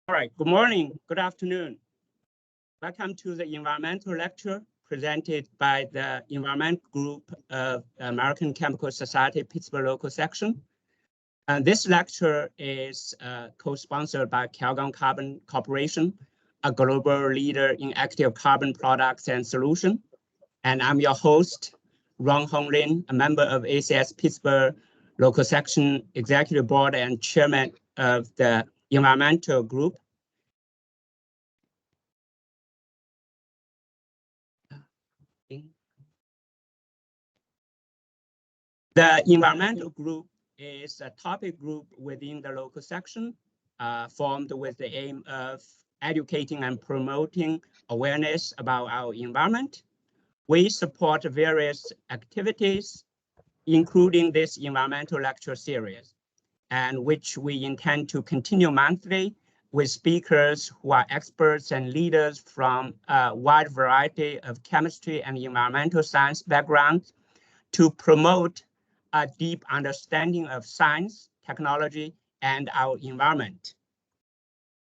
All right, good morning, good afternoon. Welcome to the environmental lecture presented by the Environment Group of American Chemical Society Pittsburgh local section. And this lecture is co-sponsored by Calgon Carbon Corporation, a global leader in active carbon products and solutions. And I'm your host, Ron Hong Lin, a member of ACS Pittsburgh local section executive board and chairman of the environmental group. The environmental group is a topic group within the local section, formed with the aim of educating and promoting awareness about our environment. We support various activities, including this environmental lecture series, and which we intend to continue monthly with speakers who are experts and leaders from a wide variety of chemistry and environmental science backgrounds to promote a deep understanding of science, technology, and our environment.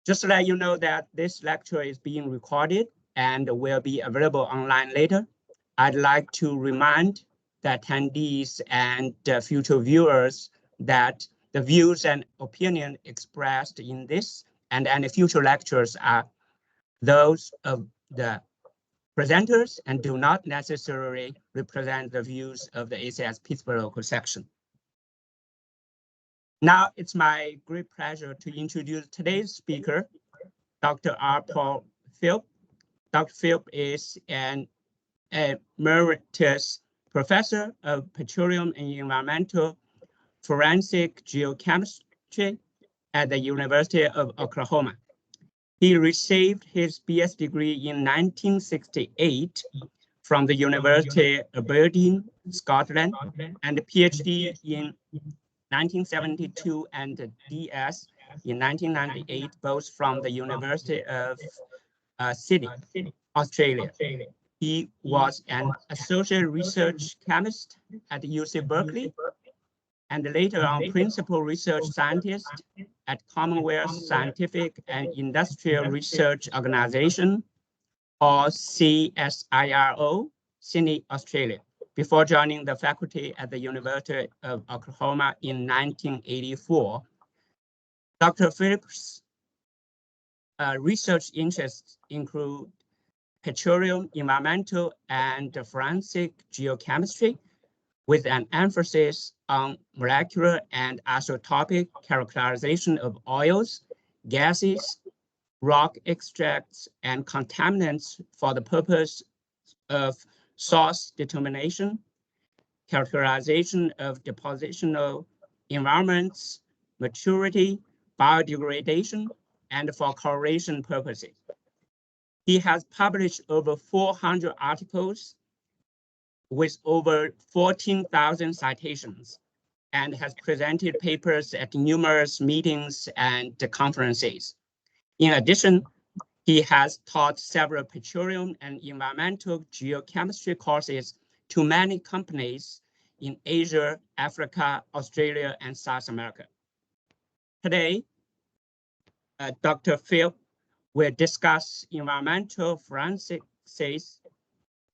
Just to let you know that this lecture is being recorded and will be available online later. I'd like to remind the attendees and future viewers that the views and opinions expressed in this and any future lectures are those of the presenters and do not necessarily represent the views of the ACS Pittsburgh local section. Now it's my great pleasure to introduce today's speaker, Dr. R. Paul Philp. Dr. Philp is an emeritus professor of petroleum and environmental forensic geochemistry at the University of Oklahoma. He received his BS degree in 1968 from the University of Aberdeen, Scotland, and a PhD in 1972 and a DS in 1998, both from the University of Sydney, Australia. He was an associate research chemist at UC Berkeley, and later on principal research scientist at Commonwealth Scientific and Industrial Research Organization, or CSIRO, Sydney, Australia, before joining the faculty at the University of Oklahoma in 1984. Dr. Phillips' research interests include petroleum, environmental, and forensic geochemistry, with an emphasis on molecular and isotopic characterization of oils, gases, rock extracts, and contaminants for the purpose of source determination, characterization of depositional environments, maturity, biodegradation, and for correlation purposes. He has published over 400 articles with over 14,000 citations and has presented papers at numerous meetings and conferences. In addition, he has taught several petroleum and environmental geochemistry courses to many companies in Asia, Africa, Australia, and South America. Today, Dr. Phil will discuss environmental forensics,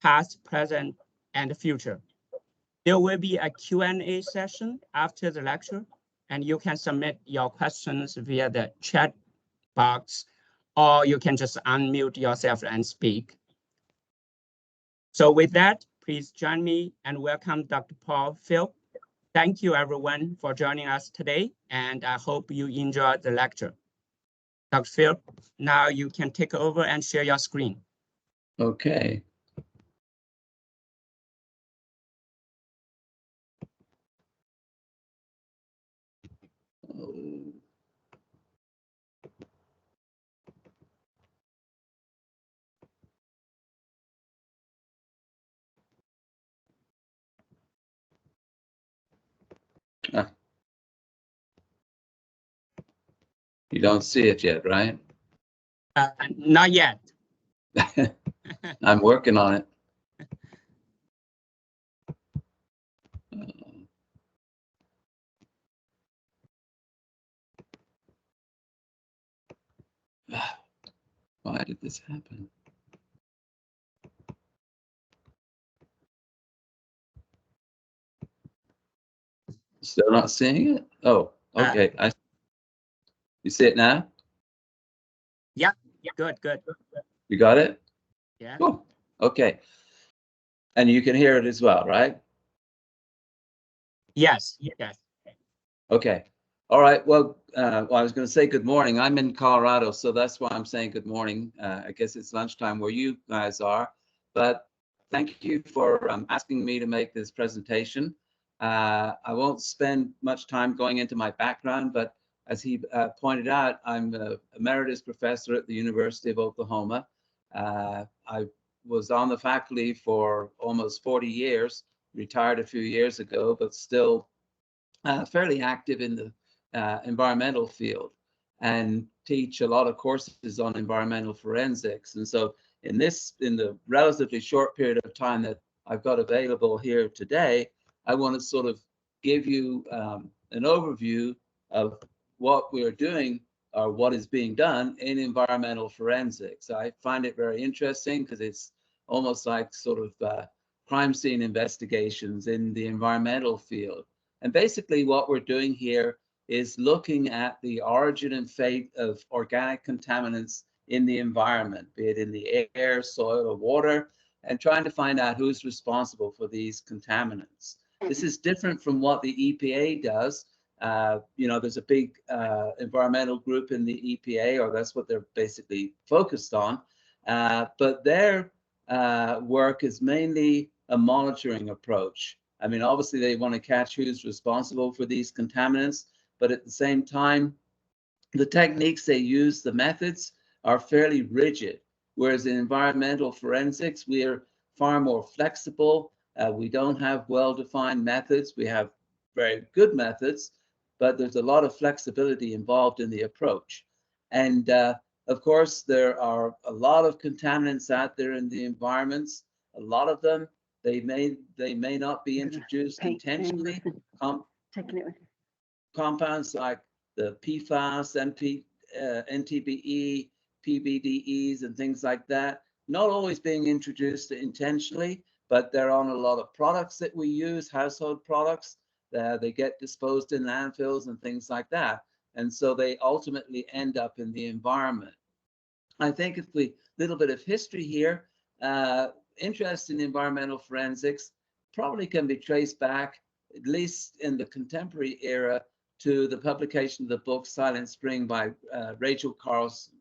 past, present, and future. There will be a Q&A session after the lecture, and you can submit your questions via the chat box, or you can just unmute yourself and speak. So with that, please join me and welcome Dr. Paul Philp. Thank you everyone for joining us today, and I hope you enjoyed the lecture. Dr. Philp, now you can take over and share your screen. Okay. You don't see it yet, right? Not yet. I'm working on it. Why did this happen? Still not seeing it? Oh, okay. You see it now? Yeah, good. You got it? Yeah. Cool. Okay. And you can hear it as well, right? Yes. Okay. All right. Well, I was going to say good morning. I'm in Colorado, so that's why I'm saying good morning. I guess it's lunchtime where you guys are. But thank you for asking me to make this presentation. I won't spend much time going into my background, but as he pointed out, I'm an emeritus professor at the University of Oklahoma. I was on the faculty for almost 40 years, retired a few years ago, but still fairly active in the environmental field and teach a lot of courses on environmental forensics. And so in the relatively short period of time that I've got available here today, I want to sort of give you an overview of what we're doing or what is being done in environmental forensics. I find it very interesting because it's almost like sort of crime scene investigations in the environmental field. And basically what we're doing here is looking at the origin and fate of organic contaminants in the environment, be it in the air, soil, or water, and trying to find out who's responsible for these contaminants. This is different from what the EPA does. There's a big environmental group in the EPA, or that's what they're basically focused on. But their work is mainly a monitoring approach. I mean, obviously they want to catch who's responsible for these contaminants, but at the same time, the techniques they use, the methods, are fairly rigid. Whereas in environmental forensics, we are far more flexible. We don't have well-defined methods. We have very good methods, but there's a lot of flexibility involved in the approach. And of course, there are a lot of contaminants out there in the environments. A lot of them, they may not be introduced intentionally. Compounds like the PFAS, NTBE, PBDEs, and things like that, not always being introduced intentionally, but they're on a lot of products that we use, household products. They get disposed in landfills and things like that. And so they ultimately end up in the environment. I think if we, little bit of history here, interest in environmental forensics probably can be traced back, at least in the contemporary era, to the publication of the book Silent Spring by Rachel Carlson.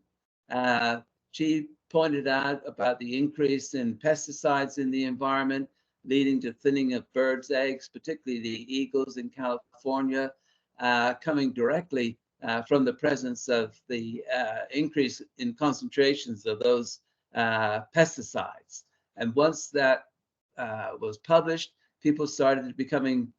She pointed out about the increase in pesticides in the environment, leading to thinning of birds' eggs, particularly the eagles in California, coming directly from the presence of the increase in concentrations of those pesticides. And once that was published, people started becoming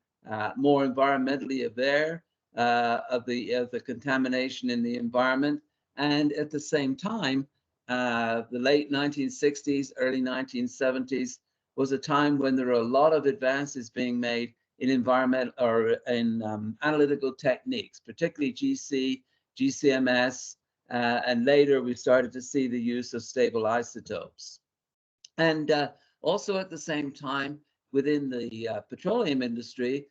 more environmentally aware of the contamination in the environment. And at the same time, the late 1960s, early 1970s was a time when there were a lot of advances being made in environmental or in analytical techniques, particularly GC, GCMS, and later we started to see the use of stable isotopes. And also at the same time, within the petroleum industry,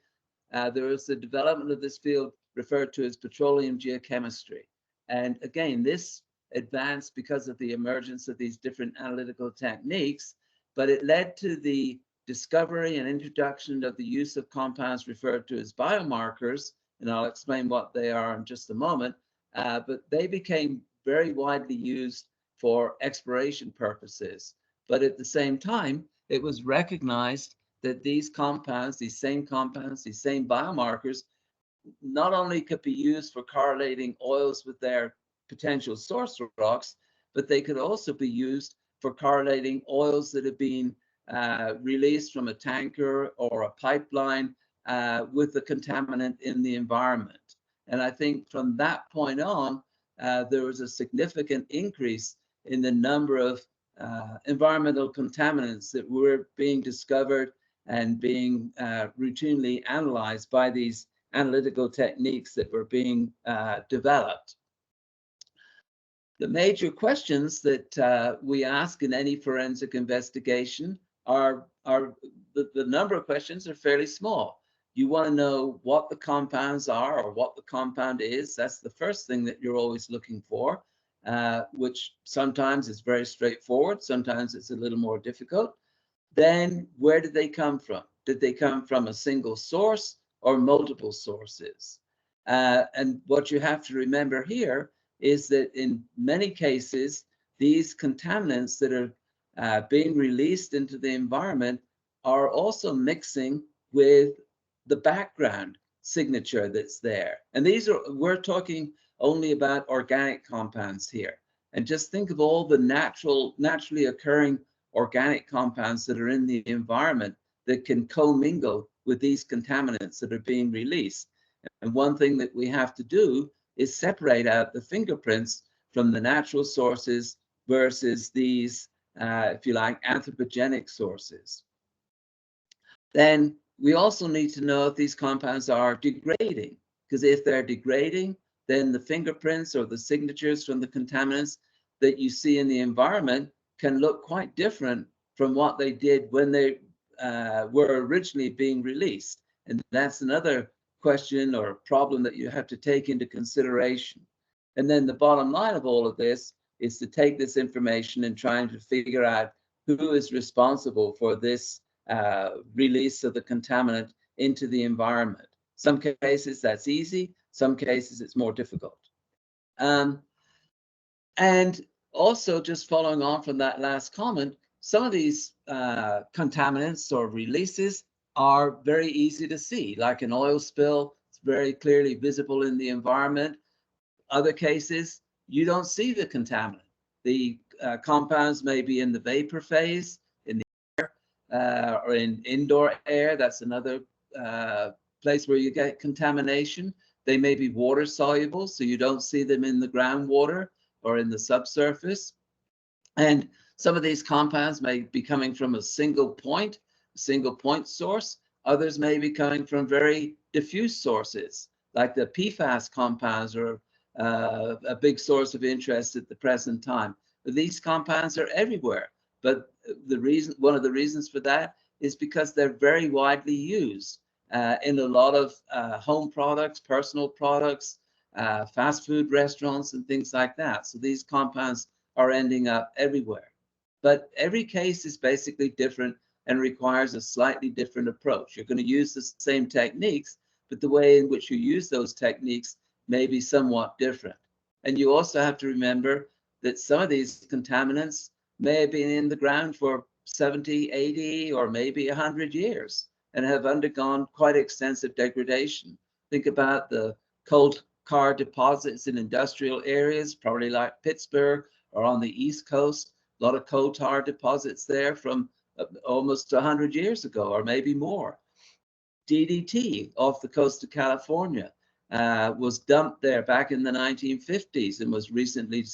there was the development of this field referred to as petroleum geochemistry. And again, this advanced because of the emergence of these different analytical techniques, but it led to the discovery and introduction of the use of compounds referred to as biomarkers, and I'll explain what they are in just a moment, but they became very widely used for exploration purposes. But at the same time, it was recognized that these compounds, these same biomarkers, not only could be used for correlating oils with their potential source rocks, but they could also be used for correlating oils that have been released from a tanker or a pipeline with the contaminant in the environment. And I think from that point on, there was a significant increase in the number of environmental contaminants that were being discovered and being routinely analyzed by these analytical techniques that were being developed. The major questions that we ask in any forensic investigation are the number of questions are fairly small. You want to know what the compounds are or what the compound is. That's the first thing that you're always looking for, which sometimes is very straightforward. Sometimes it's a little more difficult. Then where did they come from? Did they come from a single source or multiple sources? And what you have to remember here is that in many cases, these contaminants that are being released into the environment are also mixing with the background signature that's there. And we're talking only about organic compounds here. And just think of all the naturally occurring organic compounds that are in the environment that can commingle with these contaminants that are being released. And one thing that we have to do is separate out the fingerprints from the natural sources versus these, if you like, anthropogenic sources. Then we also need to know if these compounds are degrading, because if they're degrading, then the fingerprints or the signatures from the contaminants that you see in the environment can look quite different from what they did when they were originally being released. And that's another question or problem that you have to take into consideration. And then the bottom line of all of this is to take this information and trying to figure out who is responsible for this release of the contaminant into the environment. Some cases that's easy, some cases it's more difficult. And also, just following on from that last comment, some of these contaminants or releases are very easy to see, like an oil spill. It's very clearly visible in the environment. Other cases, you don't see the contaminant. The compounds may be in the vapor phase, in the air, or in indoor air. That's another place where you get contamination. They may be water soluble, so you don't see them in the groundwater or in the subsurface. And some of these compounds may be coming from a single point source. Others may be coming from very diffuse sources, like the PFAS compounds are a big source of interest at the present time. But these compounds are everywhere. But one of the reasons for that is because they're very widely used in a lot of home products, personal products, fast food restaurants, and things like that. So these compounds are ending up everywhere. But every case is basically different and requires a slightly different approach. You're going to use the same techniques, but the way in which you use those techniques may be somewhat different. And you also have to remember that some of these contaminants may have been in the ground for 70, 80, or maybe 100 years and have undergone quite extensive degradation. Think about the coal tar deposits in industrial areas, probably like Pittsburgh or on the East Coast. A lot of coal tar deposits there from almost 100 years ago, or maybe more. DDT off the coast of California was dumped there back in the 1950s and was recently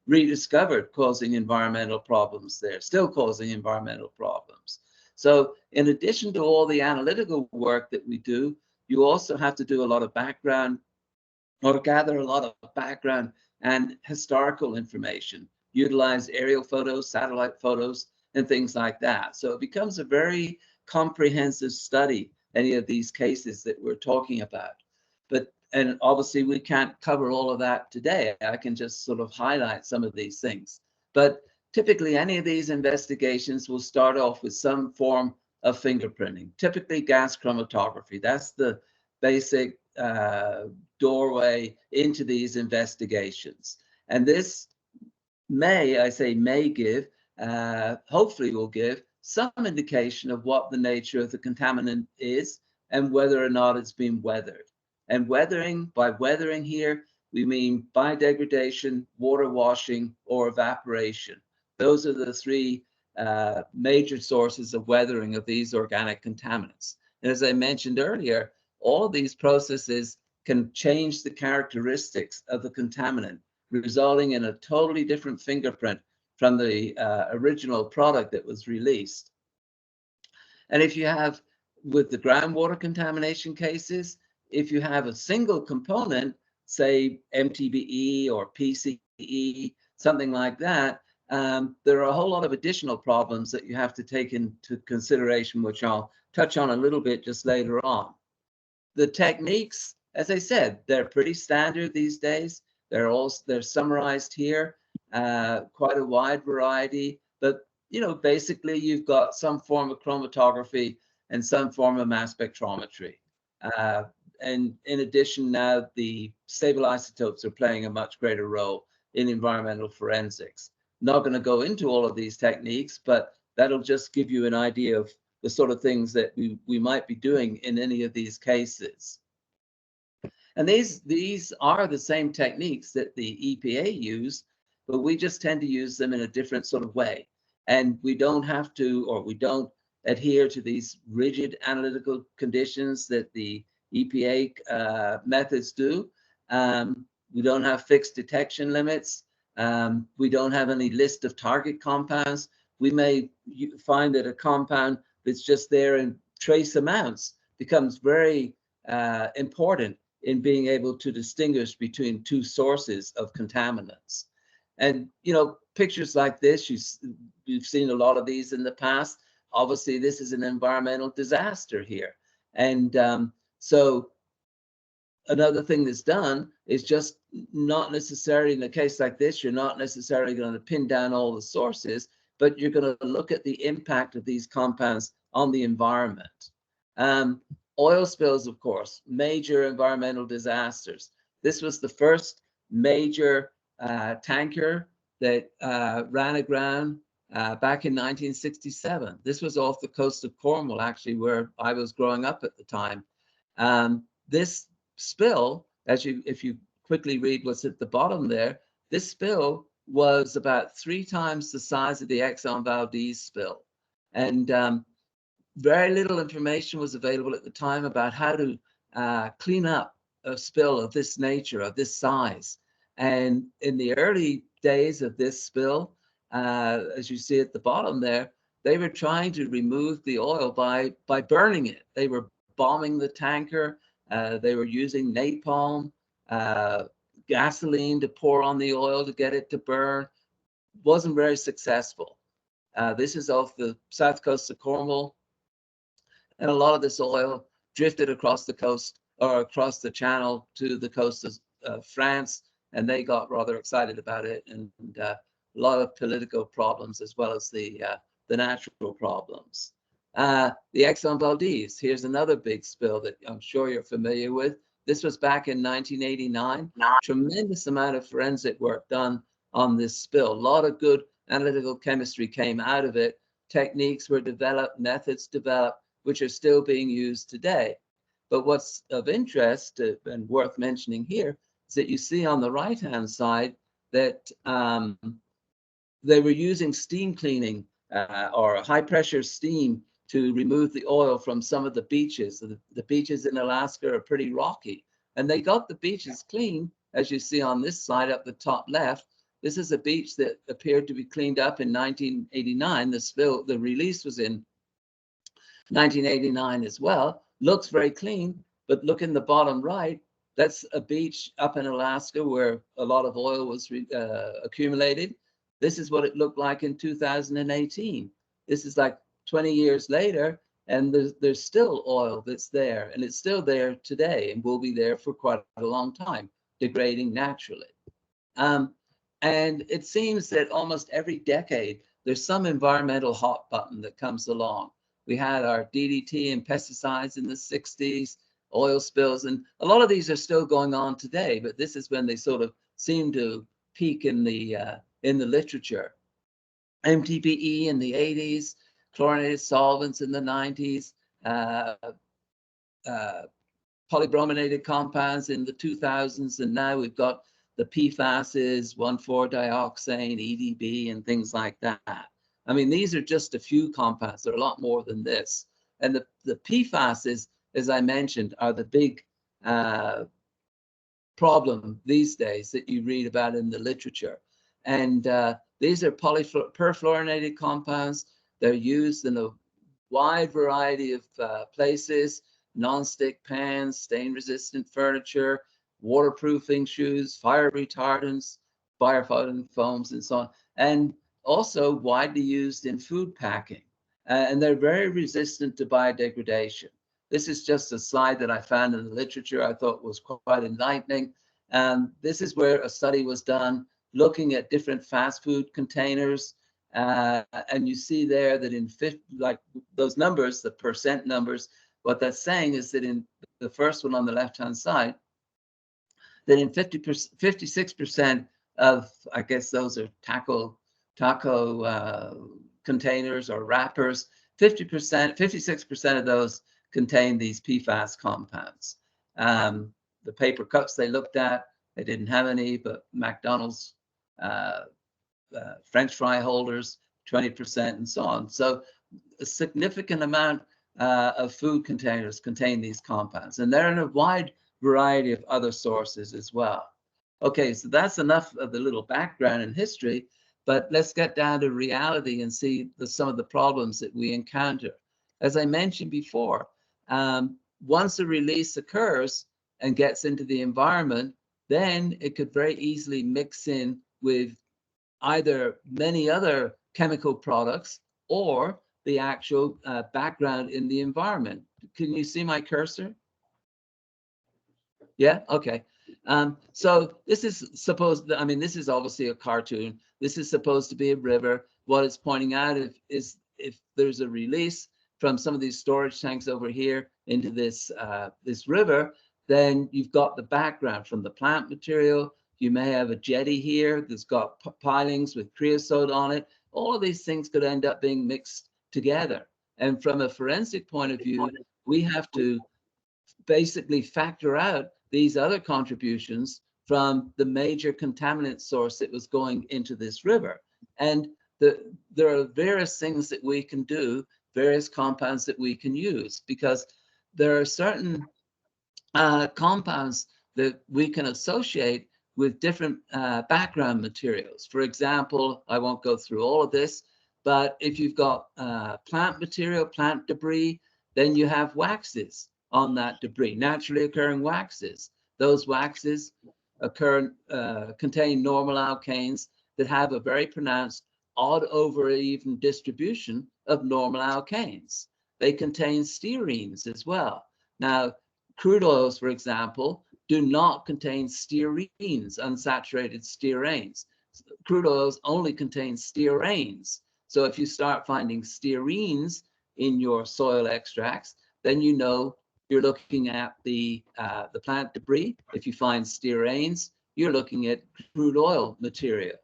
rediscovered, causing environmental problems there, still causing environmental problems. So in addition to all the analytical work that we do, you also have to do a lot of background or gather a lot of background and historical information, utilize aerial photos, satellite photos, and things like that. So it becomes a very comprehensive study, any of these cases that we're talking about. And obviously we can't cover all of that today. I can just sort of highlight some of these things. But typically any of these investigations will start off with some form of fingerprinting, typically gas chromatography. That's the basic doorway into these investigations. And this may give, hopefully will give some indication of what the nature of the contaminant is and whether or not it's been weathered. And by weathering here, we mean biodegradation, water washing, or evaporation. Those are the three major sources of weathering of these organic contaminants. And as I mentioned earlier, all of these processes can change the characteristics of the contaminant, resulting in a totally different fingerprint from the original product that was released. And if you have, with the groundwater contamination cases, if you have a single component, say MTBE or PCE, something like that, there are a whole lot of additional problems that you have to take into consideration, which I'll touch on a little bit just later on. The techniques, as I said, they're pretty standard these days. They're summarized here, quite a wide variety, but basically you've got some form of chromatography and some form of mass spectrometry. And in addition, now the stable isotopes are playing a much greater role in environmental forensics. Not going to go into all of these techniques, but that'll just give you an idea of the sort of things that we might be doing in any of these cases. And these are the same techniques that the EPA use, but we just tend to use them in a different sort of way. And we don't have to, or we don't adhere to these rigid analytical conditions that the EPA methods do. We don't have fixed detection limits. We don't have any list of target compounds. We may find that a compound that's just there in trace amounts becomes very important in being able to distinguish between two sources of contaminants. And, pictures like this, you've seen a lot of these in the past. Obviously, this is an environmental disaster here. And so another thing that's done is just not necessarily in a case like this, you're not necessarily going to pin down all the sources, but you're going to look at the impact of these compounds on the environment. Oil spills, of course, major environmental disasters. This was the first major tanker that ran aground back in 1967. This was off the coast of Cornwall, actually, where I was growing up at the time. This spill, if you quickly read what's at the bottom there, this spill was about 3 times the size of the Exxon Valdez spill. And very little information was available at the time about how to clean up a spill of this nature, of this size. And in the early days of this spill, as you see at the bottom there, they were trying to remove the oil by burning it. They were bombing the tanker. They were using napalm, gasoline to pour on the oil to get it to burn. Wasn't very successful. This is off the south coast of Cornwall. And a lot of this oil drifted across the coast or across the channel to the coast of France, and they got rather excited about it, and a lot of political problems as well as the natural problems. The Exxon Valdez, here's another big spill that I'm sure you're familiar with. This was back in 1989. Tremendous amount of forensic work done on this spill. A lot of good analytical chemistry came out of it. Techniques were developed, methods developed, which are still being used today. But what's of interest and worth mentioning here is that you see on the right-hand side that they were using steam cleaning or high-pressure steam to remove the oil from some of the beaches. The beaches in Alaska are pretty rocky, and they got the beaches clean, as you see on this slide up the top left. This is a beach that appeared to be cleaned up in 1989. The release was in 1989 as well. Looks very clean, but look in the bottom right. That's a beach up in Alaska where a lot of oil was accumulated. This is what it looked like in 2018. This is like 20 years later, and there's still oil that's there, and it's still there today and will be there for quite a long time, degrading naturally. And it seems that almost every decade, there's some environmental hot button that comes along. We had our DDT and pesticides in the 60s, oil spills, and a lot of these are still going on today, but this is when they sort of seem to peak in the literature. MTBE in the 80s, chlorinated solvents in the 90s, polybrominated compounds in the 2000s, and now we've got the PFASs, 1,4-dioxane, EDB, and things like that. I mean, these are just a few compounds. There are a lot more than this. And the PFASs, as I mentioned, are the big problem these days that you read about in the literature. And these are perfluorinated compounds. They're used in a wide variety of places: non-stick pans, stain-resistant furniture, waterproofing shoes, fire retardants, firefighting foams, and so on, and also widely used in food packing. And they're very resistant to biodegradation. This is just a slide that I found in the literature I thought was quite enlightening. This is where a study was done looking at different fast food containers. And you see there that in like those numbers, the percent numbers, what that's saying is that in the first one on the left-hand side, that in 56% of, I guess those are taco containers or wrappers, 56% of those contain these PFAS compounds. The paper cups they looked at, they didn't have any, but McDonald's French fry holders, 20%, and so on. So a significant amount of food containers contain these compounds, and they're in a wide variety of other sources as well. Okay, so that's enough of the little background and history, but let's get down to reality and see some of the problems that we encounter. As I mentioned before, once a release occurs and gets into the environment, then it could very easily mix in with either many other chemical products or the actual background in the environment. Can you see my cursor? Yeah, okay. So this is supposed, I mean, this is obviously a cartoon. This is supposed to be a river. What it's pointing out is if there's a release from some of these storage tanks over here into this, this river, then you've got the background from the plant material. You may have a jetty here that's got pilings with creosote on it. All of these things could end up being mixed together. And from a forensic point of view, we have to basically factor out these other contributions from the major contaminant source that was going into this river. And there are various things that we can do, various compounds that we can use, because there are certain compounds that we can associate with different background materials. For example, I won't go through all of this, but if you've got plant material, plant debris, then you have waxes on that debris, naturally occurring waxes. Those waxes contain normal alkanes that have a very pronounced odd over even distribution of normal alkanes. They contain stearines as well. Now, crude oils, for example, do not contain stearines, unsaturated stearanes. Crude oils only contain stearanes. So if you start finding stearines in your soil extracts, then you know you're looking at the plant debris. If you find stearanes, you're looking at crude oil material.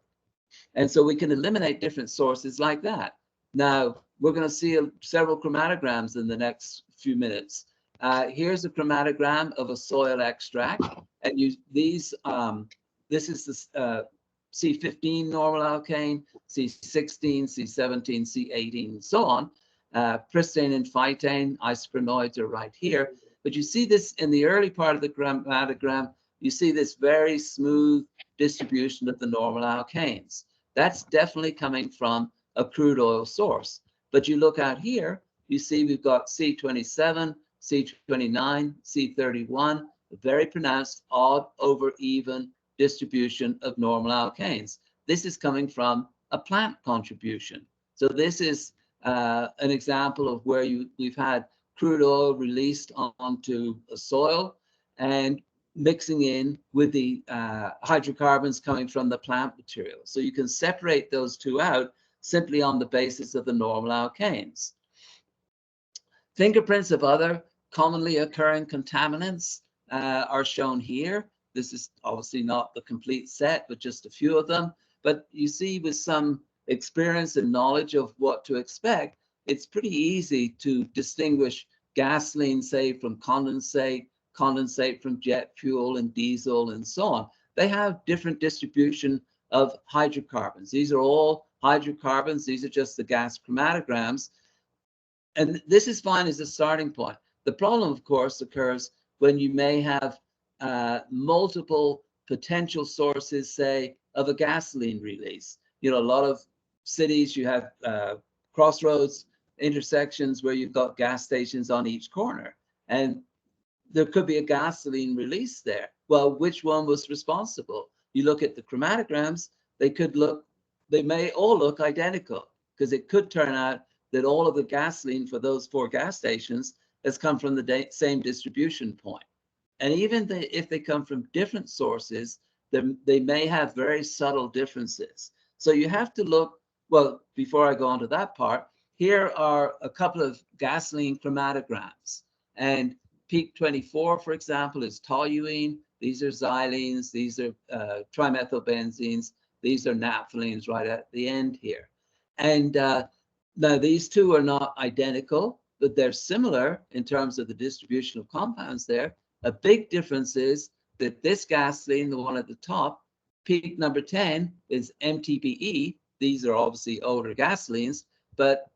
And so we can eliminate different sources like that. Now, we're going to see several chromatograms in the next few minutes. Here's a chromatogram of a soil extract, and this is the C15 normal alkane, C16, C17, C18, and so on. Pristane and phytane isoprenoids are right here. But you see this in the early part of the chromatogram, you see this very smooth distribution of the normal alkanes. That's definitely coming from a crude oil source. But you look out here, you see we've got C27, C29, C31, a very pronounced odd over even distribution of normal alkanes. This is coming from a plant contribution. So this is an example of where we've had crude oil released onto a soil and mixing in with the hydrocarbons coming from the plant material. So you can separate those two out simply on the basis of the normal alkanes. Fingerprints of other commonly occurring contaminants are shown here. This is obviously not the complete set, but just a few of them. But you see, with some experience and knowledge of what to expect, it's pretty easy to distinguish gasoline, say, from condensate, condensate from jet fuel and diesel and so on. They have different distribution of hydrocarbons. These are all hydrocarbons. These are just the gas chromatograms. And this is fine as a starting point. The problem, of course, occurs when you may have multiple potential sources, say, of a gasoline release. You know, a lot of cities, you have crossroads, intersections where you've got gas stations on each corner. And there could be a gasoline release there. well, which one was responsible? You look at the chromatograms, they may all look identical, because it could turn out that all of the gasoline for those 4 gas stations has come from the same distribution point. And even if they come from different sources, they may have very subtle differences. So you have to look, well, before I go on to that part, here are a couple of gasoline chromatograms. And peak 24, for example, is toluene. These are xylenes. These are trimethylbenzenes. These are naphthalenes right at the end here. And now these two are not identical, but they're similar in terms of the distribution of compounds there. A big difference is that this gasoline, the one at the top, peak number 10 is MTBE. These are obviously older gasolines, but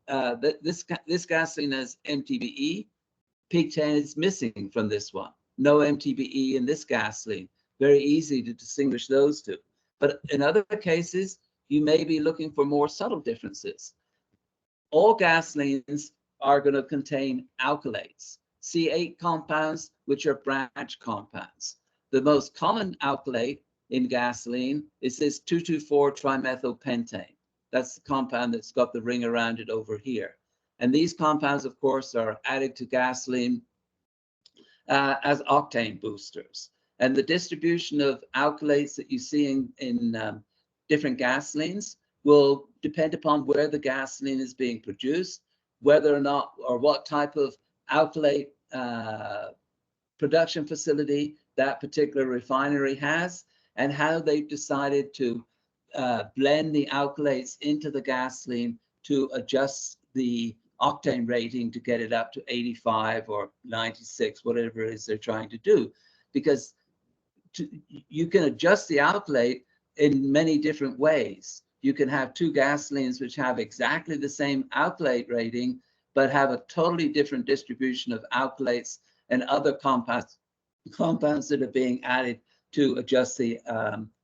this gasoline has MTBE. Peak 10 is missing from this one. No MTBE in this gasoline. Very easy to distinguish those two. But in other cases, you may be looking for more subtle differences. All gasolines are going to contain alkylates, C8 compounds, which are branch compounds. The most common alkylate in gasoline is this 2,2,4-trimethylpentane. That's the compound that's got the ring around it over here. And these compounds, of course, are added to gasoline as octane boosters. And the distribution of alkylates that you see in different gasolines will depend upon where the gasoline is being produced, whether or not, or what type of alkylate production facility that particular refinery has, and how they've decided to blend the alkylates into the gasoline to adjust the octane rating to get it up to 85 or 96, whatever it is they're trying to do. Because you can adjust the alkylate in many different ways. You can have 2 gasolines which have exactly the same alkylate rating, but have a totally different distribution of alkylates and other compounds that are being added to adjust the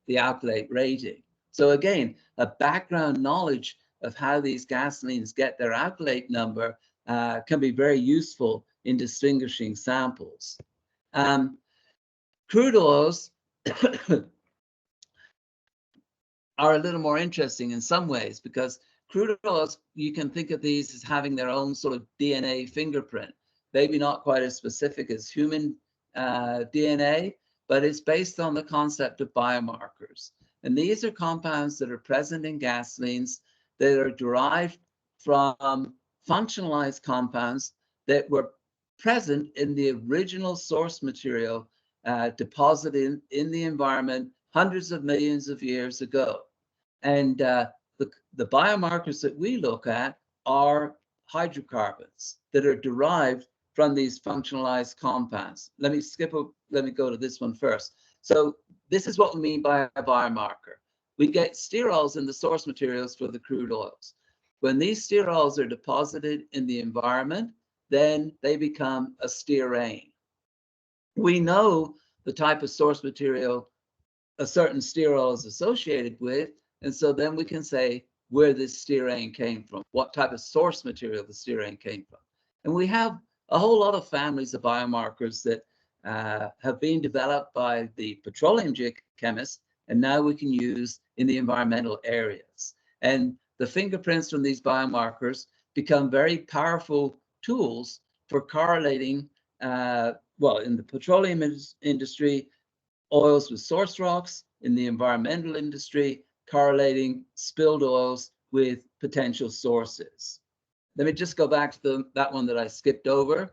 alkylate rating. So again, a background knowledge of how these gasolines get their alkylate number can be very useful in distinguishing samples. Crude oils are a little more interesting in some ways, because crude oils, you can think of these as having their own sort of DNA fingerprint. Maybe not quite as specific as human DNA, but it's based on the concept of biomarkers. And these are compounds that are present in gasolines that are derived from functionalized compounds that were present in the original source material deposited in the environment hundreds of millions of years ago. And the biomarkers that we look at are hydrocarbons that are derived from these functionalized compounds. Let me go to this one first. So this is what we mean by a biomarker. We get sterols in the source materials for the crude oils. When these sterols are deposited in the environment, then they become a stearine. We know the type of source material a certain sterol is associated with, and so then we can say where this stearine came from, what type of source material the stearine came from. And we have a whole lot of families of biomarkers that have been developed by the petroleum chemists, and now we can use in the environmental areas. And the fingerprints from these biomarkers become very powerful tools for correlating, well, in the petroleum industry, oils with source rocks, in the environmental industry, correlating spilled oils with potential sources. Let me just go back to that one that I skipped over.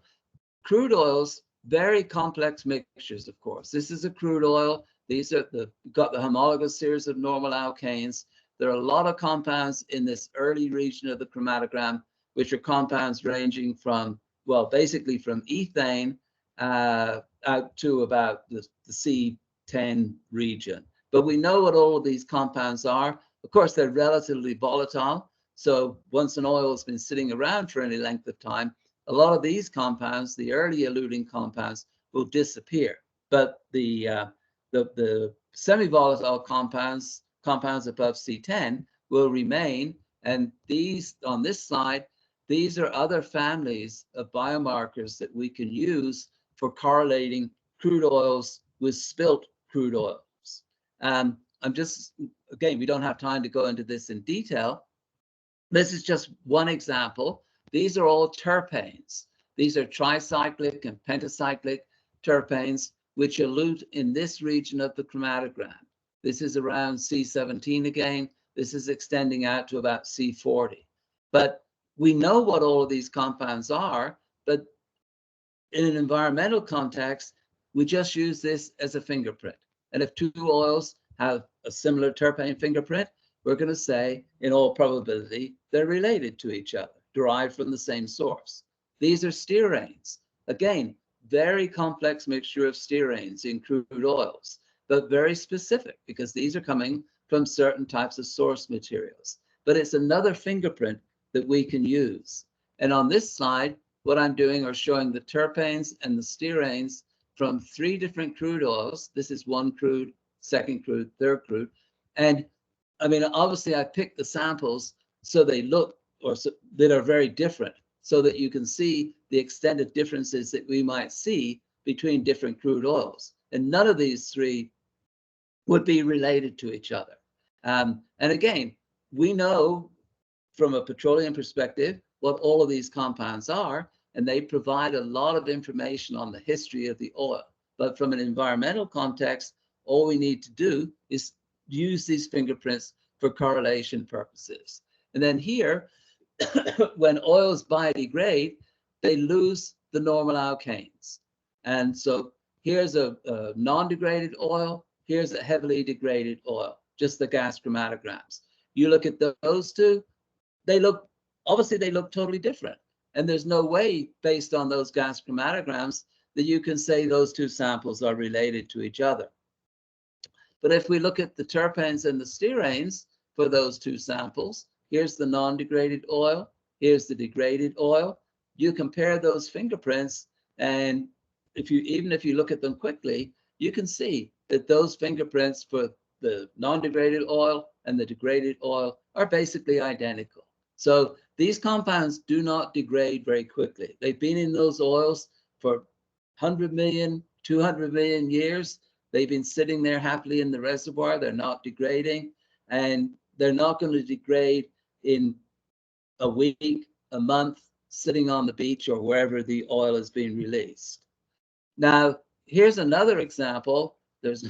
Crude oils, very complex mixtures, of course. This is a crude oil. These are got the homologous series of normal alkanes. There are a lot of compounds in this early region of the chromatogram, which are compounds ranging from, well, basically from ethane out to about the C10 region. But we know what all of these compounds are. Of course, they're relatively volatile. So once an oil has been sitting around for any length of time, a lot of these compounds, the early eluting compounds, will disappear. But the semi-volatile compounds above C10 will remain. And these, on this slide, these are other families of biomarkers that we can use for correlating crude oils with spilt crude oils. I'm just, again, we don't have time to go into this in detail. This is just one example. These are all terpenes. These are tricyclic and pentacyclic terpenes, which elute in this region of the chromatogram. This is around C17 again. This is extending out to about C40. But we know what all of these compounds are, but in an environmental context, we just use this as a fingerprint. And if two oils have a similar terpene fingerprint, we're going to say, in all probability, they're related to each other, derived from the same source. These are stearanes. Again, very complex mixture of stearanes in crude oils, but very specific because these are coming from certain types of source materials. But it's another fingerprint that we can use. And on this slide, what I'm doing are showing the terpenes and the stearanes from 3 different crude oils. This is one crude, second crude, third crude. And I mean, obviously I picked the samples so they look that are very different so that you can see the extended differences that we might see between different crude oils. And none of these 3 would be related to each other. And again, we know from a petroleum perspective what all of these compounds are, and they provide a lot of information on the history of the oil. But from an environmental context, all we need to do is use these fingerprints for correlation purposes. And then here, when oils biodegrade, they lose the normal alkanes. And so here's a non-degraded oil, here's a heavily degraded oil, just the gas chromatograms. You look at those 2, they look, obviously they look totally different. And there's no way, based on those gas chromatograms, that you can say those 2 samples are related to each other. But if we look at the terpenes and the stearanes for those 2 samples, here's the non-degraded oil, here's the degraded oil. You compare those fingerprints, and even if you look at them quickly, you can see that those fingerprints for the non-degraded oil and the degraded oil are basically identical. So these compounds do not degrade very quickly. They've been in those oils for 100 million, 200 million years. They've been sitting there happily in the reservoir. They're not degrading, and they're not going to degrade in a week, a month, sitting on the beach or wherever the oil is being released. Now, here's another example. There's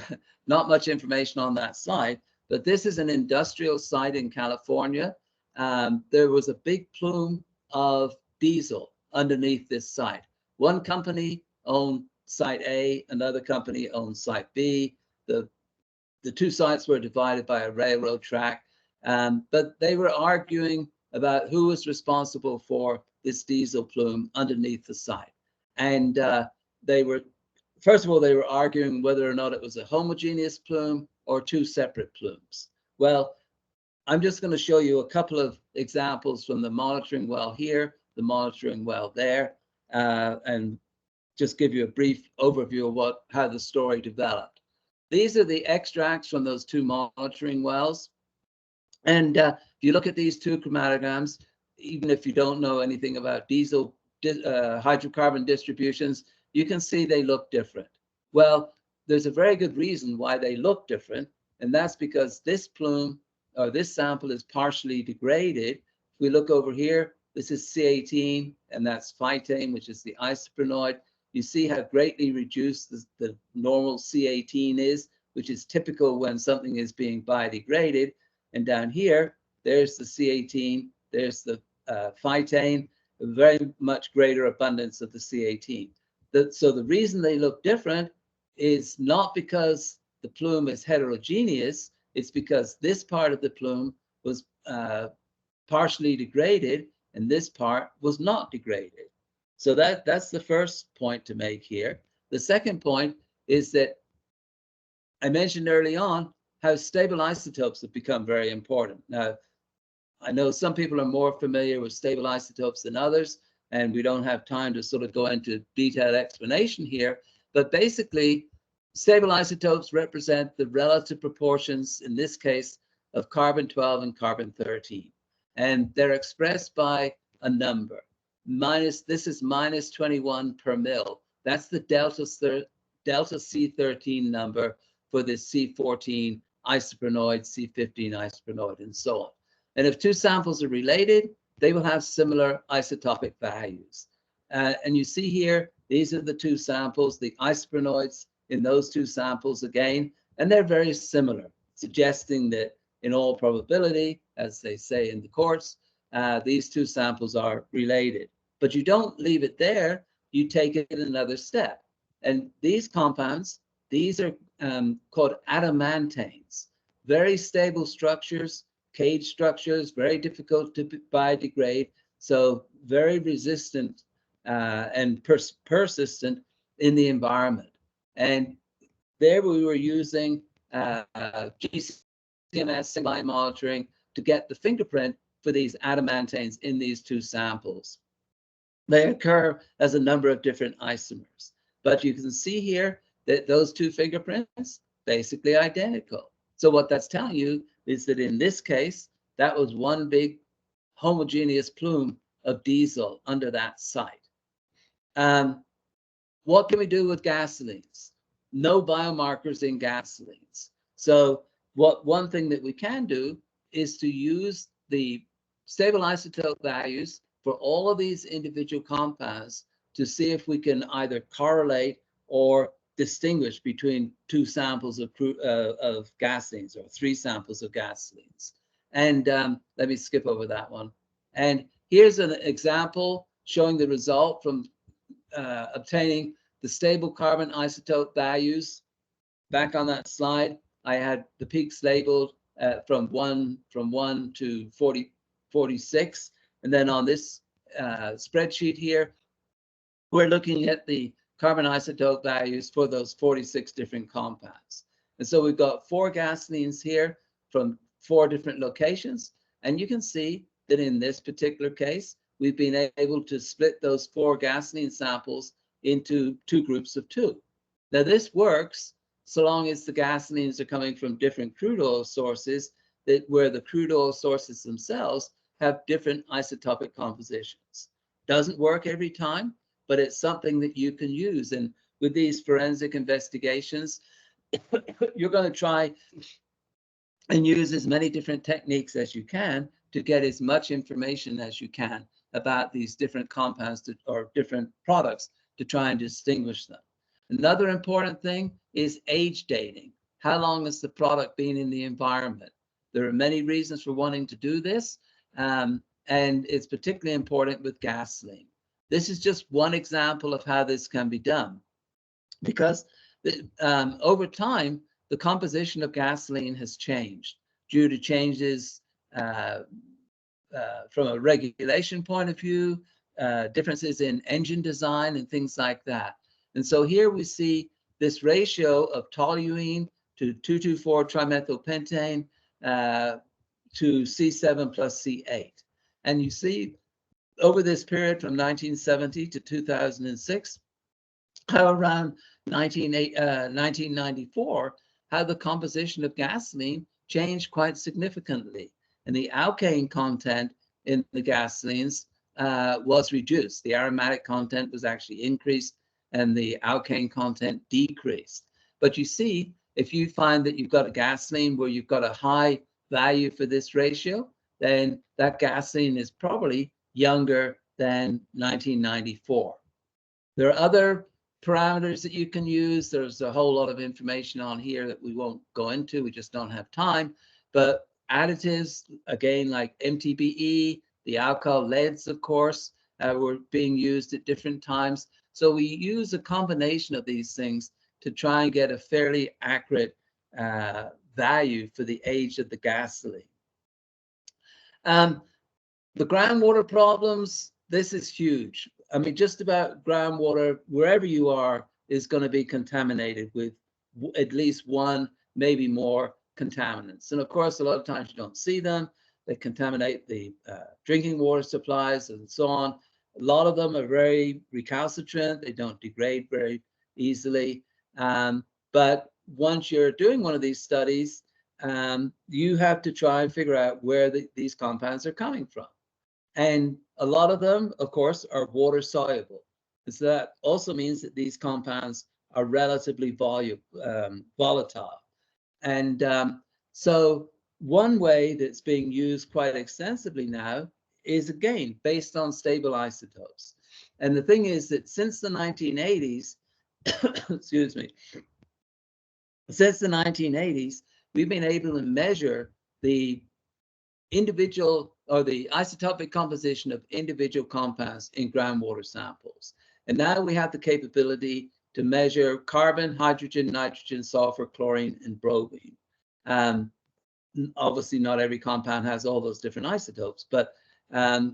not much information on that slide, but this is an industrial site in California. There was a big plume of diesel underneath this site. One company owned site A, another company owned site B. The 2 sites were divided by a railroad track, but they were arguing about who was responsible for this diesel plume underneath the site. And first of all, they were arguing whether or not it was a homogeneous plume or 2 separate plumes. Well, I'm just going to show you a couple of examples from the monitoring well here, the monitoring well there, and just give you a brief overview of how the story developed. These are the extracts from those 2 monitoring wells. And if you look at these 2 chromatograms, even if you don't know anything about diesel hydrocarbon distributions, you can see they look different. Well, there's a very good reason why they look different, and that's because this plume or this sample is partially degraded. If we look over here, this is C18, and that's phytane, which is the isoprenoid. You see how greatly reduced the normal C18 is, which is typical when something is being biodegraded. And down here, there's the C18, there's the phytane, a very much greater abundance of the C18. So the reason they look different is not because the plume is heterogeneous, it's because this part of the plume was partially degraded and this part was not degraded. So that's the first point to make here. The second point is that I mentioned early on how stable isotopes have become very important. Now, I know some people are more familiar with stable isotopes than others, and we don't have time to sort of go into detailed explanation here, but basically stable isotopes represent the relative proportions, in this case, of carbon-12 and carbon-13. And they're expressed by a number. This is minus 21 per mil. That's the delta delta C13 number for this C14 isoprenoid, C15 isoprenoid, and so on. And if two samples are related, they will have similar isotopic values. And you see here, these are the two samples, the isoprenoids in those two samples again, and they're very similar, suggesting that in all probability, as they say in the courts, these two samples are related. But you don't leave it there, you take it another step. And these compounds, these are called adamantanes, very stable structures, cage structures, very difficult to biodegrade, so very resistant and persistent in the environment. And there we were using GCMS single-line monitoring to get the fingerprint for these adamantanes in these two samples. They occur as a number of different isomers, but you can see here that those two fingerprints basically identical. So what that's telling you is that in this case, that was one big homogeneous plume of diesel under that site. What can we do with gasolines? No biomarkers in gasolines. So one thing that we can do is to use the stable isotope values for all of these individual compounds to see if we can either correlate or distinguish between two samples of gasolines or three samples of gasolines. And let me skip over that one. And here's an example showing the result from obtaining the stable carbon isotope values. Back on that slide, I had the peaks labeled from 1 to 46. And then on this spreadsheet here, we're looking at the carbon isotope values for those 46 different compounds. And so we've got 4 gasolines here from 4 different locations. And you can see that in this particular case, we've been able to split those 4 gasoline samples into 2 groups of 2. Now this works so long as the gasolines are coming from different crude oil sources, where the crude oil sources themselves have different isotopic compositions. Doesn't work every time, but it's something that you can use. And with these forensic investigations, you're going to try and use as many different techniques as you can to get as much information as you can about these different compounds or different products to try and distinguish them. Another important thing is age dating. How long has the product been in the environment? There are many reasons for wanting to do this, and it's particularly important with gasoline. This is just one example of how this can be done, because over time, the composition of gasoline has changed due to changes from a regulation point of view, differences in engine design and things like that. And so here we see this ratio of toluene to 2,2,4-trimethylpentane to C7 plus C8. And you see over this period from 1970 to 2006, how around 1994, how the composition of gasoline changed quite significantly. And the alkane content in the gasolines was reduced. The aromatic content was actually increased and the alkane content decreased. But you see, if you find that you've got a gasoline where you've got a high value for this ratio, then that gasoline is probably younger than 1994. There are other parameters that you can use. There's a whole lot of information on here that we won't go into. We just don't have time. But additives, again, like MTBE, the alkyl leads, of course, were being used at different times. So we use a combination of these things to try and get a fairly accurate value for the age of the gasoline. The groundwater problems, this is huge. I mean, just about groundwater, wherever you are, is going to be contaminated with at least one, maybe more contaminants. And of course, a lot of times you don't see them. They contaminate the drinking water supplies and so on. A lot of them are very recalcitrant. They don't degrade very easily. But once you're doing one of these studies, you have to try and figure out where these compounds are coming from. And a lot of them, of course, are water soluble. So that also means that these compounds are relatively volatile. And so one way that's being used quite extensively now is, again, based on stable isotopes. And the thing is that since the 1980s, excuse me, since the 1980s, we've been able to measure the individual or the isotopic composition of individual compounds in groundwater samples. And now we have the capability to measure carbon, hydrogen, nitrogen, sulfur, chlorine, and bromine. Obviously, not every compound has all those different isotopes, but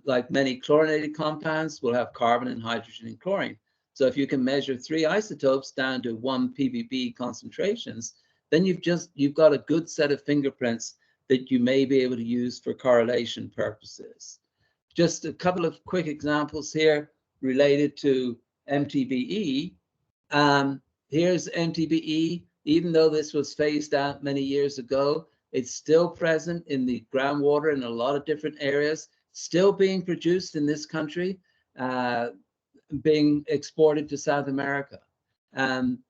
like many chlorinated compounds will have carbon and hydrogen and chlorine. So if you can measure 3 isotopes down to 1 ppb concentrations, then you've got a good set of fingerprints that you may be able to use for correlation purposes. Just a couple of quick examples here related to MTBE. Here's MTBE. Even though this was phased out many years ago, it's still present in the groundwater in a lot of different areas, still being produced in this country, being exported to South America.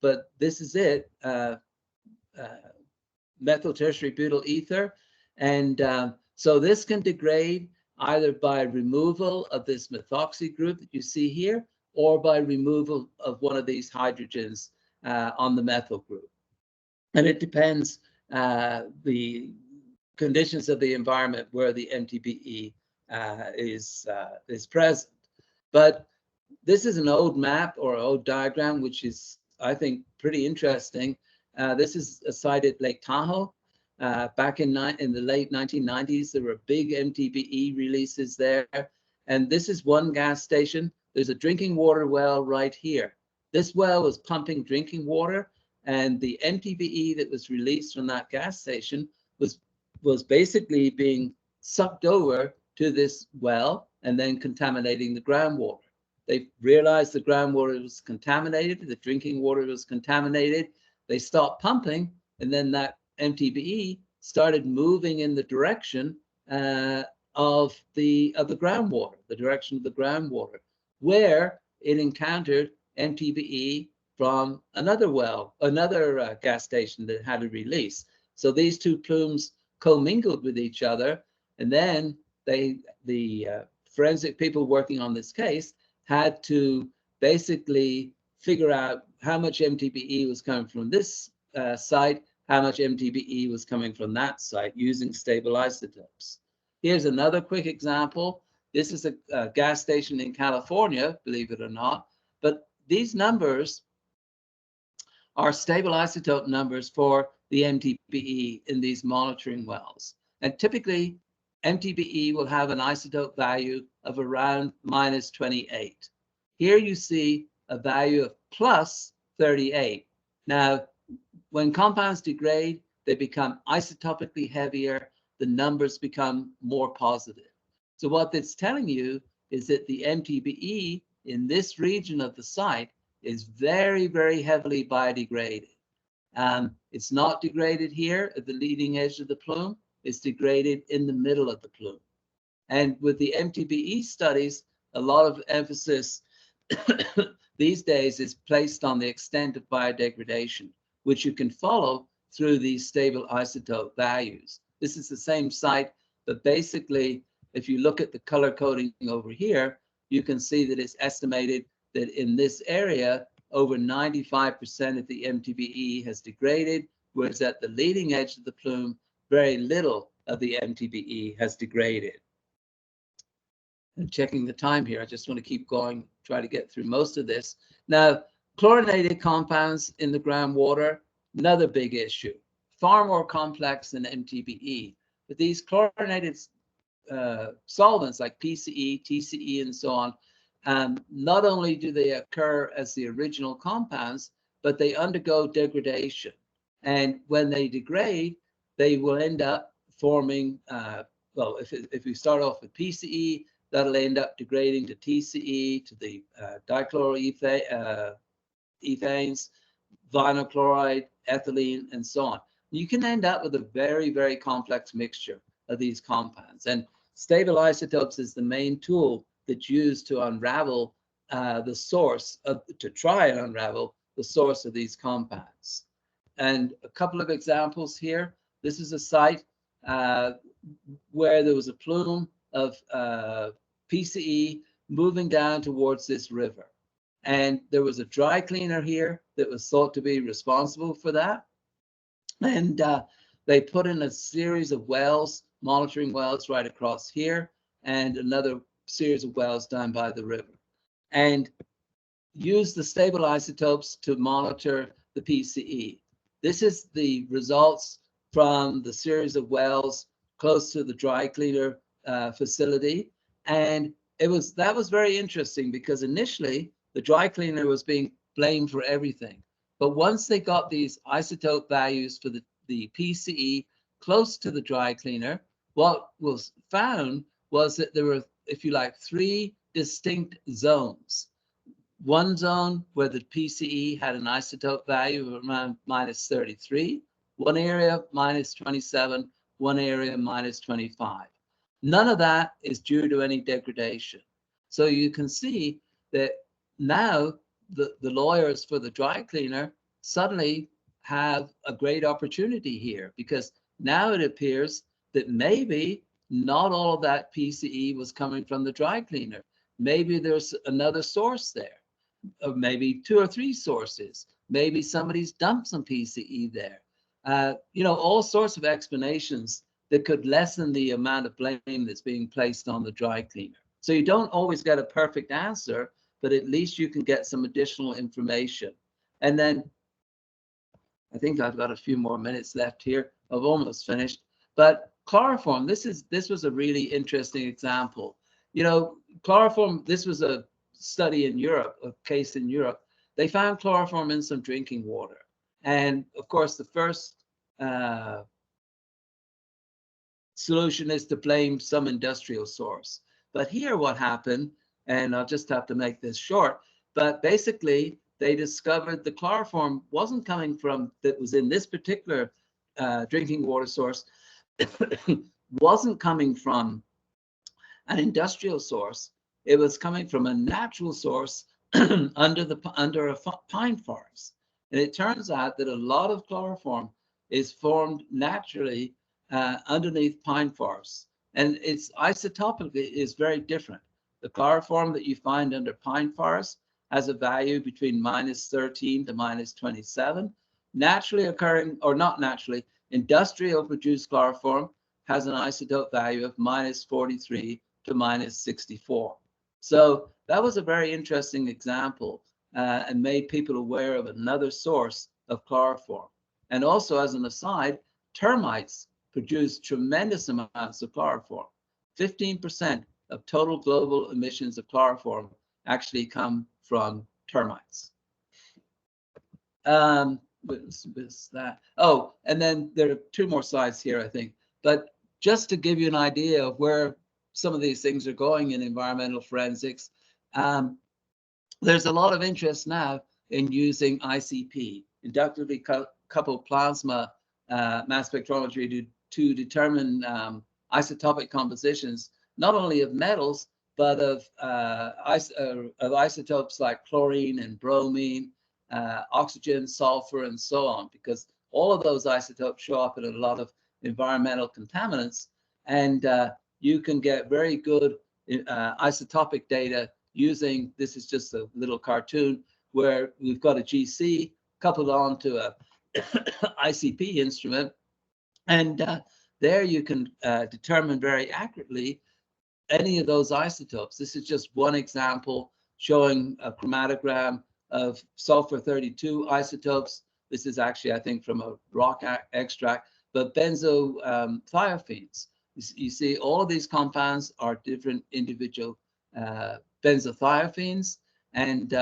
But this is it, methyl tertiary butyl ether. And so this can degrade either by removal of this methoxy group that you see here, or by removal of one of these hydrogens on the methyl group. And it depends the conditions of the environment where the MTBE is present. But this is an old map or old diagram, which is, I think, pretty interesting. This is a site at Lake Tahoe. Back in the late 1990s, there were big MTBE releases there. And this is one gas station. There's a drinking water well right here. This well was pumping drinking water, and the MTBE that was released from that gas station was basically being sucked over to this well and then contaminating the groundwater. They realized the groundwater was contaminated, the drinking water was contaminated. They stopped pumping, and then that MTBE started moving in the direction of the groundwater, the direction of the groundwater, where it encountered MTBE from another well, another gas station that had a release. So these two plumes commingled with each other, and then the forensic people working on this case had to basically figure out how much MTBE was coming from this site, how much MTBE was coming from that site using stable isotopes. Here's another quick example. This is a gas station in California, believe it or not, but these numbers are stable isotope numbers for the MTBE in these monitoring wells. And typically, MTBE will have an isotope value of around -28. Here you see a value of +38. Now, when compounds degrade, they become isotopically heavier, the numbers become more positive. So what that's telling you is that the MTBE in this region of the site is very, very heavily biodegraded. It's not degraded here at the leading edge of the plume. It's degraded in the middle of the plume. And with the MTBE studies, a lot of emphasis these days is placed on the extent of biodegradation, which you can follow through these stable isotope values. This is the same site, but basically, if you look at the color coding over here, you can see that it's estimated that in this area, over 95% of the MTBE has degraded, whereas at the leading edge of the plume, very little of the MTBE has degraded. I'm checking the time here. I just want to keep going, try to get through most of this. Now, chlorinated compounds in the groundwater, another big issue, far more complex than MTBE. But these chlorinated solvents like PCE, TCE, and so on, not only do they occur as the original compounds, but they undergo degradation. And when they degrade, they will end up forming, well, if we start off with PCE, that'll end up degrading to TCE, to the dichloroethanes, vinyl chloride, ethylene, and so on. You can end up with a very, very complex mixture of these compounds. And stable isotopes is the main tool that's used to unravel the source, to try and unravel the source of these compounds. And a couple of examples here. This is a site where there was a plume of PCE moving down towards this river. And there was a dry cleaner here that was thought to be responsible for that. And they put in a series of wells, monitoring wells right across here, and another series of wells down by the river. And used the stable isotopes to monitor the PCE. This is the results from the series of wells close to the dry cleaner facility. And that was very interesting because initially the dry cleaner was being blamed for everything. But once they got these isotope values for the PCE close to the dry cleaner, what was found was that there were, if you like, 3 distinct zones. One zone where the PCE had an isotope value of around -33, one area -27, one area -25. None of that is due to any degradation. So you can see that now the lawyers for the dry cleaner suddenly have a great opportunity here, because now it appears that maybe not all of that PCE was coming from the dry cleaner. Maybe there's another source there, or maybe 2 or 3 sources. Maybe somebody's dumped some PCE there. You know, all sorts of explanations that could lessen the amount of blame that's being placed on the dry cleaner. So you don't always get a perfect answer, but at least you can get some additional information. And then I think I've got a few more minutes left here. I've almost finished. But chloroform, this was a really interesting example. You know, chloroform, this was a study in Europe, a case in Europe. They found chloroform in some drinking water. And of course, the first solution is to blame some industrial source. But here what happened, and I'll just have to make this short, but basically they discovered the chloroform wasn't coming from, that was in this particular drinking water source, wasn't coming from an industrial source. It was coming from a natural source under a pine forest. And it turns out that a lot of chloroform is formed naturally underneath pine forests. And its isotopically is very different. The chloroform that you find under pine forests has a value between -13 to -27. Naturally occurring, or not naturally, industrial produced chloroform has an isotope value of -43 to -64. So that was a very interesting example and made people aware of another source of chloroform. And also, as an aside, termites produce tremendous amounts of chloroform. 15% of total global emissions of chloroform actually come from termites. What's that? Oh, and then there are 2 more slides here, I think. But just to give you an idea of where some of these things are going in environmental forensics, there's a lot of interest now in using ICP, inductively coupled plasma mass spectrometry, to determine isotopic compositions, not only of metals, but of isotopes like chlorine and bromine, oxygen, sulfur, and so on, because all of those isotopes show up in a lot of environmental contaminants. And you can get very good isotopic data using, this is just a little cartoon where we've got a GC coupled onto a ICP instrument. And there you can determine very accurately any of those isotopes. This is just one example showing a chromatogram of sulfur-32 isotopes. This is actually, I think, from a rock extract, but benzothiophene. You see, all of these compounds are different individual benzothiophene. And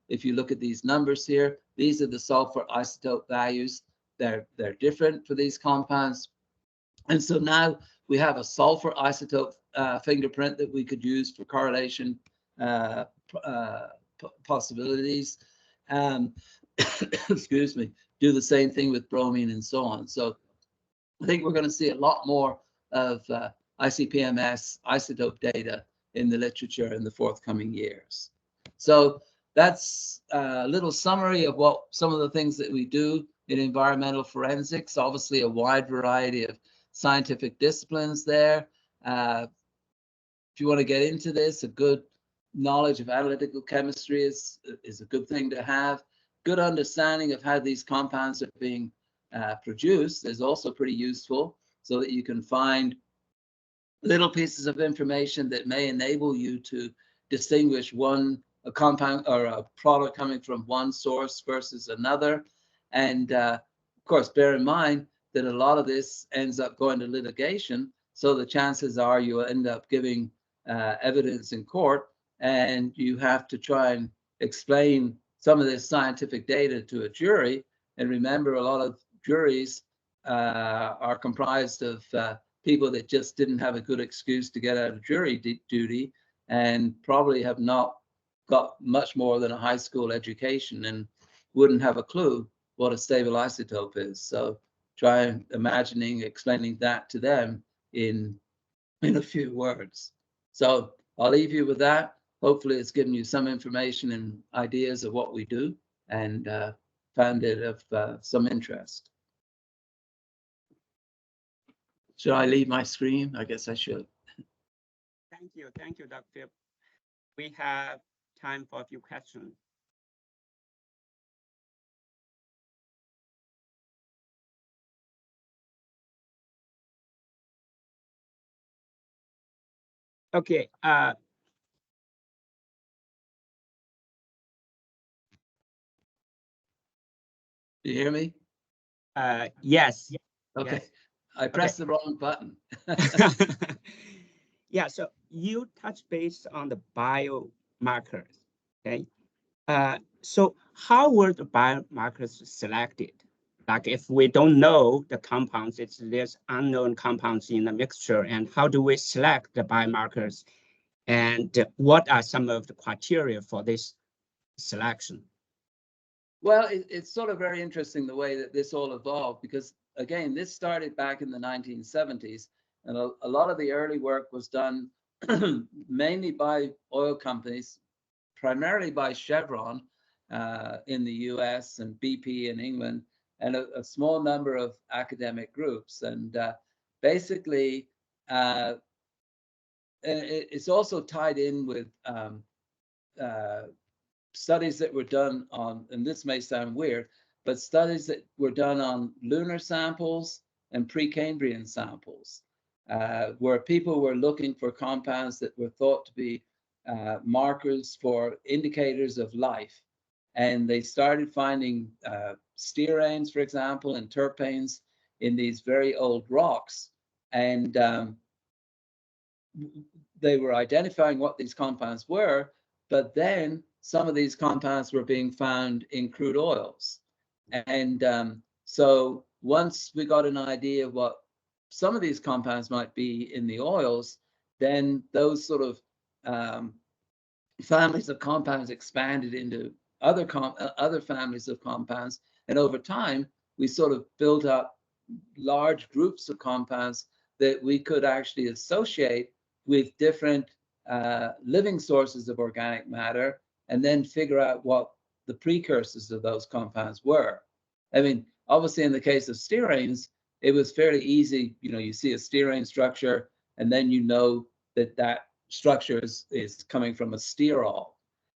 if you look at these numbers here, these are the sulfur isotope values. They're different for these compounds. And so now we have a sulfur isotope fingerprint that we could use for correlation possibilities. Excuse me, do the same thing with bromine and so on. So I think we're going to see a lot more of ICP-MS isotope data in the literature in the forthcoming years. So that's a little summary of what some of the things that we do in environmental forensics. Obviously, a wide variety of scientific disciplines there. If you want to get into this, a good knowledge of analytical chemistry is a good thing to have. Good understanding of how these compounds are being produced is also pretty useful, so that you can find little pieces of information that may enable you to distinguish a compound or a product coming from one source versus another. And of course, bear in mind that a lot of this ends up going to litigation. So the chances are you end up giving evidence in court, and you have to try and explain some of this scientific data to a jury. And remember, a lot of juries are comprised of people that just didn't have a good excuse to get out of jury duty, and probably have not got much more than a high school education and wouldn't have a clue what a stable isotope is. So try imagining explaining that to them in a few words. So I'll leave you with that. Hopefully it's given you some information and ideas of what we do, and found it of some interest. Should I leave my screen? I guess I should. Thank you, Dr. Phil. We have time for a few questions. Okay. Do you hear me? Yes. Okay. Yes. I pressed the wrong button. Yeah, so you touch base on the biomarkers, okay? So how were the biomarkers selected? Like if we don't know the compounds, there's unknown compounds in the mixture, and how do we select the biomarkers? And what are some of the criteria for this selection? Well, it's sort of very interesting the way that this all evolved, because again, this started back in the 1970s, and a lot of the early work was done mainly by oil companies, primarily by Chevron in the US and BP in England, and a small number of academic groups. And basically, it's also tied in with studies that were done on, and this may sound weird, but studies that were done on lunar samples and Precambrian samples, where people were looking for compounds that were thought to be markers for indicators of life. And they started finding stearanes, for example, and terpenes in these very old rocks. And they were identifying what these compounds were, but then some of these compounds were being found in crude oils. And so once we got an idea of what some of these compounds might be in the oils, then those sort of families of compounds expanded into other families of compounds. And over time, we sort of built up large groups of compounds that we could actually associate with different living sources of organic matter, and then figure out what the precursors of those compounds were. I mean, obviously in the case of stearanes, it was fairly easy. You know, you see a stearane structure, and then you know that that structure is coming from a sterol.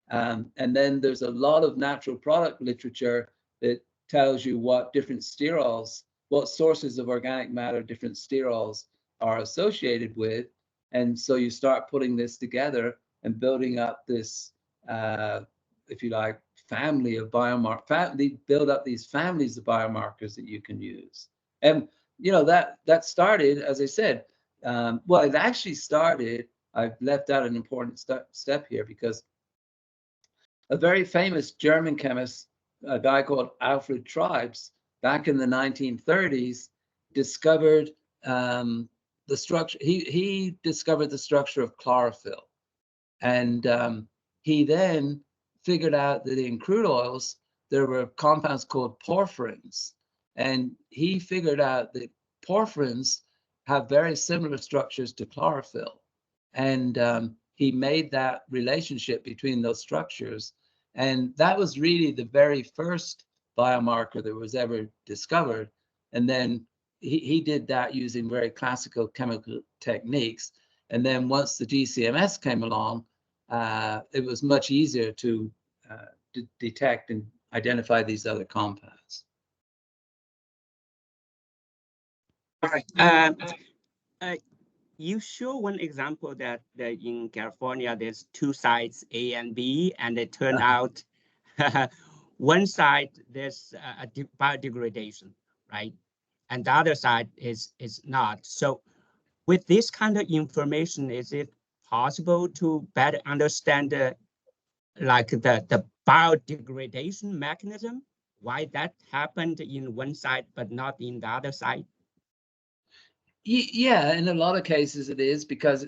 And then there's a lot of natural product literature that tells you what different sterols, what sources of organic matter different sterols are associated with. And so you start putting this together and building up this, if you like, family of biomarkers, build up these families of biomarkers that you can use. And, you know, that started, as I said, well, it actually started, I've left out an important step here, because a very famous German chemist, a guy called Alfred Tribes, back in the 1930s, discovered the structure. He discovered the structure of chlorophyll, and he then figured out that in crude oils there were compounds called porphyrins, and he figured out that porphyrins have very similar structures to chlorophyll, and he made that relationship between those structures, And that was really the very first biomarker that was ever discovered. And then he did that using very classical chemical techniques. And then once the GCMS came along, it was much easier to detect and identify these other compounds. All right. You show one example that in California, there's two sites, A and B, and it turned out one side there's a biodegradation, right? And the other side is not. So with this kind of information, is it possible to better understand like the biodegradation mechanism, why that happened in one side but not in the other side? Yeah, in a lot of cases it is, because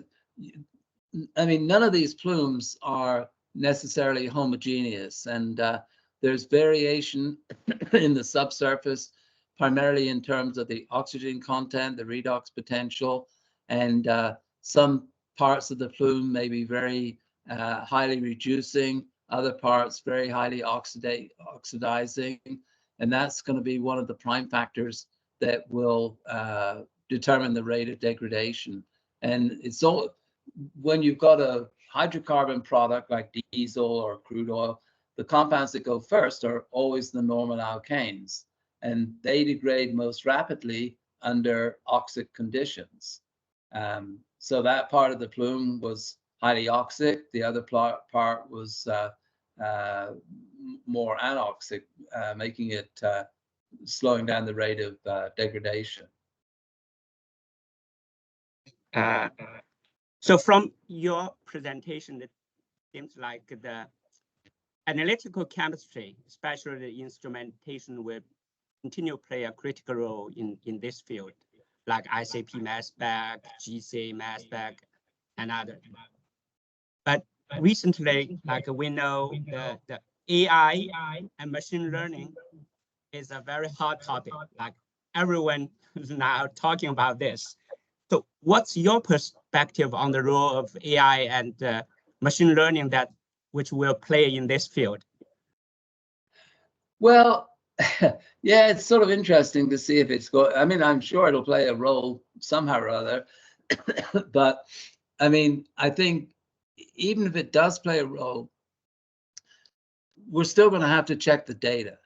I mean, none of these plumes are necessarily homogeneous, and there's variation in the subsurface, primarily in terms of the oxygen content, the redox potential, and some parts of the plume may be very highly reducing, other parts very highly oxidizing, and that's going to be one of the prime factors that will determine the rate of degradation. And it's all, when you've got a hydrocarbon product like diesel or crude oil, the compounds that go first are always the normal alkanes, and they degrade most rapidly under oxic conditions. So that part of the plume was highly oxic. The other part was more anoxic, making it slowing down the rate of degradation. So from your presentation, it seems like the analytical chemistry, especially the instrumentation, will continue to play a critical role in this field, like ICP mass spec, GC mass spec, and others. But recently, like we know, the AI and machine learning is a very hot topic. Like everyone is now talking about this. So what's your perspective on the role of AI and machine learning which will play in this field? Well, yeah, it's sort of interesting to see if it's going. I mean, I'm sure it'll play a role somehow or other. But I mean, I think even if it does play a role, we're still going to have to check the data,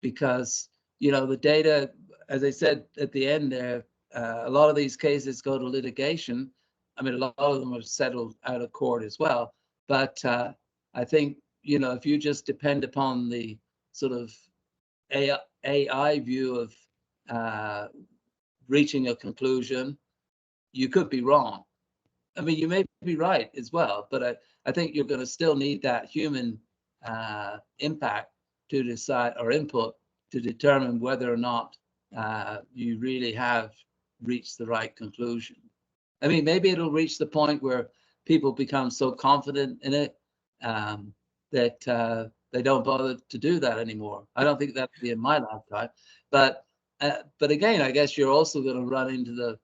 because, you know, the data, as I said at the end there, a lot of these cases go to litigation. I mean, a lot of them are settled out of court as well. But I think, you know, if you just depend upon the sort of AI view of reaching a conclusion, you could be wrong. I mean, you may be right as well, but I think you're going to still need that human impact to decide, or input to determine whether or not you really have reached the right conclusion. I mean, maybe it'll reach the point where people become so confident in it that they don't bother to do that anymore. I don't think that'll be in my lifetime. But again, I guess you're also going to run into the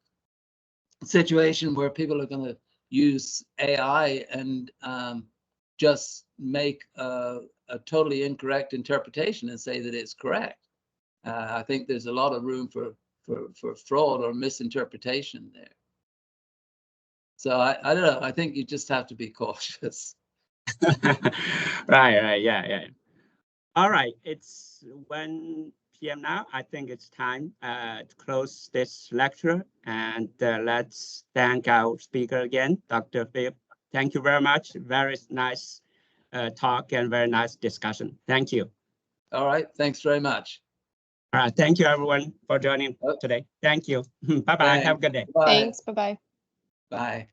situation where people are going to use AI and just make a totally incorrect interpretation and say that it's correct. I think there's a lot of room for fraud or misinterpretation there. So I don't know. I think you just have to be cautious. Right. Yeah. All right. It's 1 p.m. now. I think it's time to close this lecture, and let's thank our speaker again, Dr. Philip. Thank you very much. Very nice talk and very nice discussion. Thank you. All right. Thanks very much. All right. Thank you, everyone, for joining today. Thank you. Bye-bye. Have a good day. Bye. Thanks. Bye-bye. Bye.